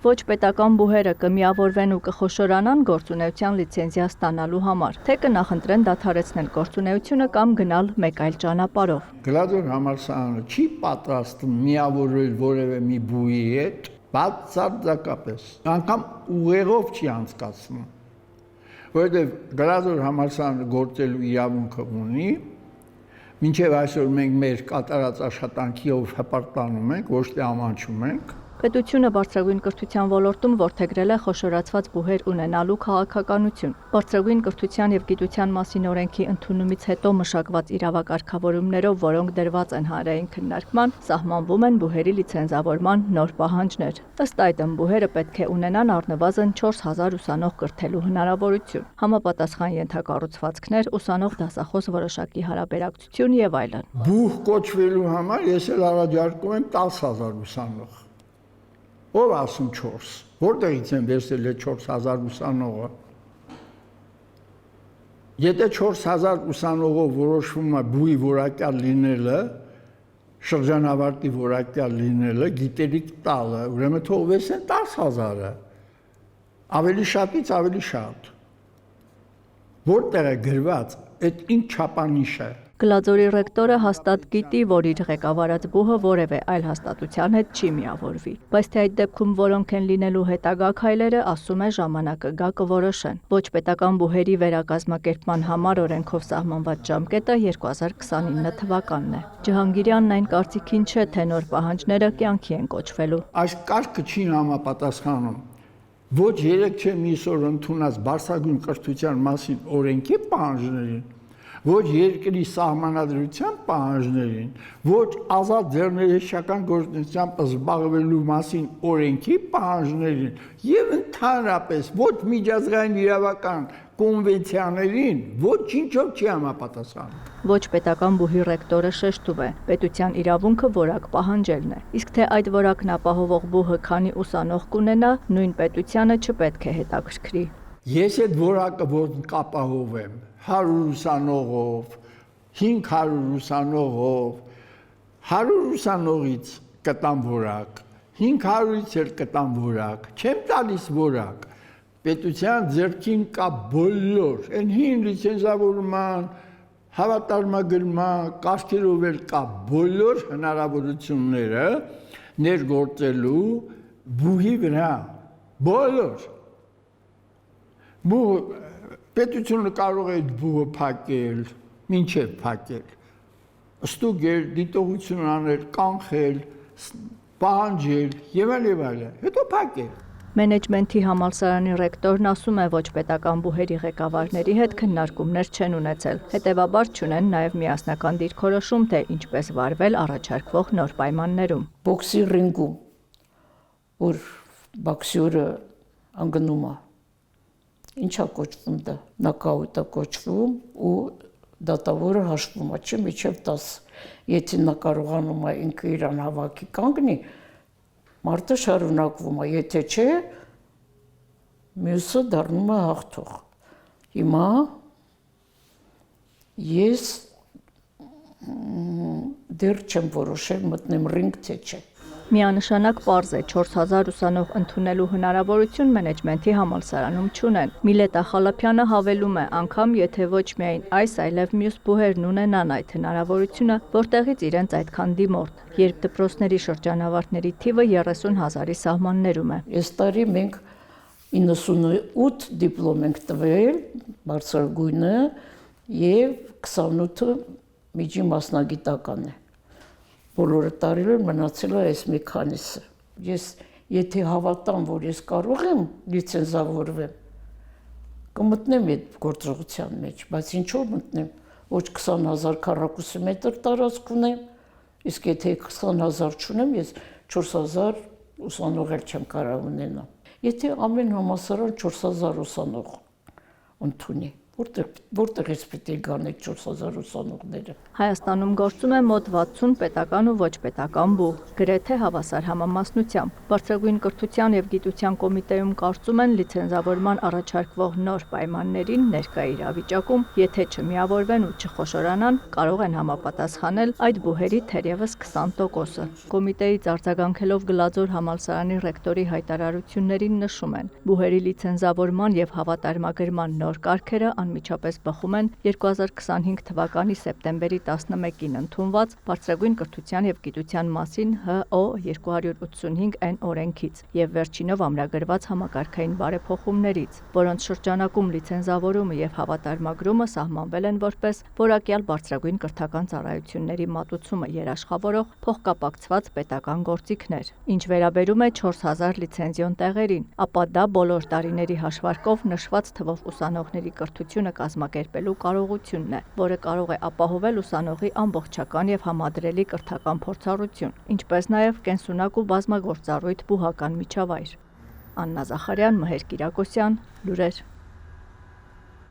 Ոչ պետական բուհերը կմիավորվեն ու կխոշորանան գործունեության լիցենզիա ստանալու համար, թե կնախընտրեն դադարեցնել գործունեությունը կամ գնալ մեկ այլ ճանապարհով։ Գլադոր համալսարանը չի պատրաստ միավորվել որևէ մի բուհի հետ, բացարձակապես, անգամ ուղեղով չի անցկացնում, որովհետև Գլադոր համալսարանը գործելու իրավունքը ունի, մինչև այսօր մենք մեր կատարած աշխատանքիով հպարտանում ենք, ոչ թե ամաչում ենք։ Պետությունը բարձրագույն կրթության ոլորտում որդեգրել է խոշորացված բուհեր ունենալու քաղաքականություն։ Բարձրագույն կրթության եւ գիտության մասին օրենքի ընդունումից հետո մշակված իրավակարգավորումներով, որոնք դրված են հանրային քննարկման, սահմանվում են բուհերի լիցենզավորման նոր պահանջներ։ Ըստ այդմ բուհերը պետք է ունենան առնվազն 4000 ուսանող կրթելու հնարավորություն, համապատասխան ենթակառուցվածքներ, ուսանող դասախոս որոշակի հարաբերակցություն եւ այլն։ Բուհ կոչվելու համար ես էլ առաջարկում եմ 10000 ուսանող։ Ով ասում 4, որտեղից են վերցել է 4000 ուսանողը։ Եթե 4000 ուսանողով որոշվում է բուհի որակյալ լինելը, շրջանավարտի որակյալ լինելը, գիտելիք տալը, ուրեմն թող վերցնեն 10000-ը։ Ավելի շատից ավելի շատ։ Որտեղ է գրված, այդ ինչ չափանիշ է։ Գլաձորի ռեկտորը հաստատ գիտի, որ իր ղեկավարած բուհը որևէ այլ հաստատության հետ չի միավորվի, բայց թե այդ դեպքում որոնք են լինելու հետագա քայլերը, ասում է, ժամանակը գա կորոշեն։ Ոչ պետական բուհերի վերակազմակերպման համար օրենքով սահմանված ժամկետը 2029 թվականն է։ Ջհանգիրյանն այն կարծիքին չէ, թե նոր պահանջները կյանքի են կոչվելու։ Այս կարգը չի համապատասխանում ոչ 3 միս օր ընդունած բարձրագույն կրթության մասին օրենքի պահանջներին, ոչ երկրի սահմանադրության պահանջներին, ոչ ազատ ձեռներեշտական գործունեությամբ զբաղվելու մասին օրենքի պահանջներին եւ ընդհանրապես ոչ միջազգային իրավական կոնվենցիաներին ոչինչով չի համապատասխանում։ Ոչ պետական բուհի ռեկտորը շեշտում է, պետության իրավունքը որակ պահանջելն է, իսկ թե այդ որակն ապահովող բուհը քանի ուսանող կունենա, նույն պետությանը չպետք է հետաքրքրի։ Ես այդ որակը ոնց կապահովեմ 100 ուսանողով, 500 ուսանողով, 100 ուսանողից կտամ որակ, 500-ից էլ կտամ որակ, չեմ տալիս որակ, պետության ձեռքին կա բոլոր, այն հին լիցենզավորման, հավատարմագրման, կարգերով էլ կա բոլոր հնարավորությունները ներգործելու բուհի վրա, բոլոր։ Պետությունը կարող է բուհը փակել, մինչև փակել, ստուգել, դիտողություն անել, կանխել, պահանջել եւ այլն, հետո փակել։ Մենեջմենթի համալսարանի ռեկտորն ասում է, ոչ պետական բուհերի ղեկավարների հետ քննարկումներ չեն ունեցել, հետևաբար չունեն նաև միասնական դիրքորոշում, թե ինչպես վարվել առաջարկվող նոր պայմաններում։ Բոքսի ռինգում, որ բոքսյորը անգնում է, ինչա կոչվում դա, նոկաուտ է կոչվում ու դատավորը հաշվում է, չէ՞ միջև 10։ Եթե նա կարողանում է ինքը իրան հավաքի կանգնի, մարդը շարունակվում է, եթե չէ, մյուսը դառնում է հաղթող։ Հիմա ես դեռ չեմ որոշել մտնեմ ռինգ թե չէ։ Միանշանակ պարզ է 4000 ուսանող ընդունելու հնարավորություն մենեջմենթի համալսարանում չունեն։ Միլետա Խալափյանը հավելում է, անգամ եթե ոչ միայն այս, այլև մյուս բուհերն ունենան այդ հնարավորությունը, որտեղից իրենց այդքան դիմորդ, երբ դպրոցների շրջանավարտների թիվը 30000-ի սահմաններում է։ Այս տարի մենք 98 դիպլոմ ենք տվել, բարձրագույնը, եւ 28-ը միջի մասնագիտական է։ Բոլորը տարիներ մնացել է այս մի քանիսը։ Ես եթե հավատամ, որ ես կարող եմ լիցենզավորվեմ, կմտնեմ այդ գործողության մեջ, բայց ինչով մտնեմ, ոչ 20000 քառակուսի մետր տարածք ունեմ, իսկ եթե 20000 չունեմ, ես 4000 ուսանող էլ չեմ կարող ունենալ։ Եթե ամեն համալսարան 4000 ուսանող ընդունի, Որտեղից պիտի գան այդ 4000 ուսանողները։ Հայաստանում գործում է մոտ 60 պետական ու ոչ պետական բու, գրեթե հավասար համամասնությամբ։ Բարձրագույն կրթության եւ գիտության կոմիտեում կարծում են լիցենզավորման առաջարկվող նոր պայմաններին ներկա իրավիճակում, եթե չմիավորվեն ու չխոշորանան, կարող են համապատասխանել այդ բուհերի թերևս 20%-ը։ Կոմիտեից արձագանքելով Գլաձոր համալսարանի ռեկտորի հայտարարություններին նշում են, բուհերի լիցենզավորման եւ հավատարմագրման նոր կարգերը անմիջապես բխում են 2025 թվականի սեպտեմբերի 11-ին ընդունված Բարձրագույն կրթության եւ գիտության մասին ՀՕ 285N օրենքից եւ վերջինով ամրագրված համակարգային բարեփոխումներից, որոնց շրջանակում լիցենզավորումը եւ հավատարմագրումը սահմանվել են որպես որակյալ բարձրագույն կրթական ծառայությունների մատուցումը երաշխավորող փոխկապակցված պետական գործիքներ։ Ինչ վերաբերում է 4000 լիցենզիոն տեղերին, ապա դա բոլոր տարիների հաշվարկով նշված թվով ուսանողների կրթությունը կազմակերպելու կարողությունն է, որը կարող է ապահովել ուսանողի ամբողջական եւ համադրելի կրթական փորձառություն, ինչպես նաեւ կենսունակ ու բազմագործառույթ բուհական միջավայր։ Աննա Զախարյան, Մհեր Կիրակոսյան, լուրեր։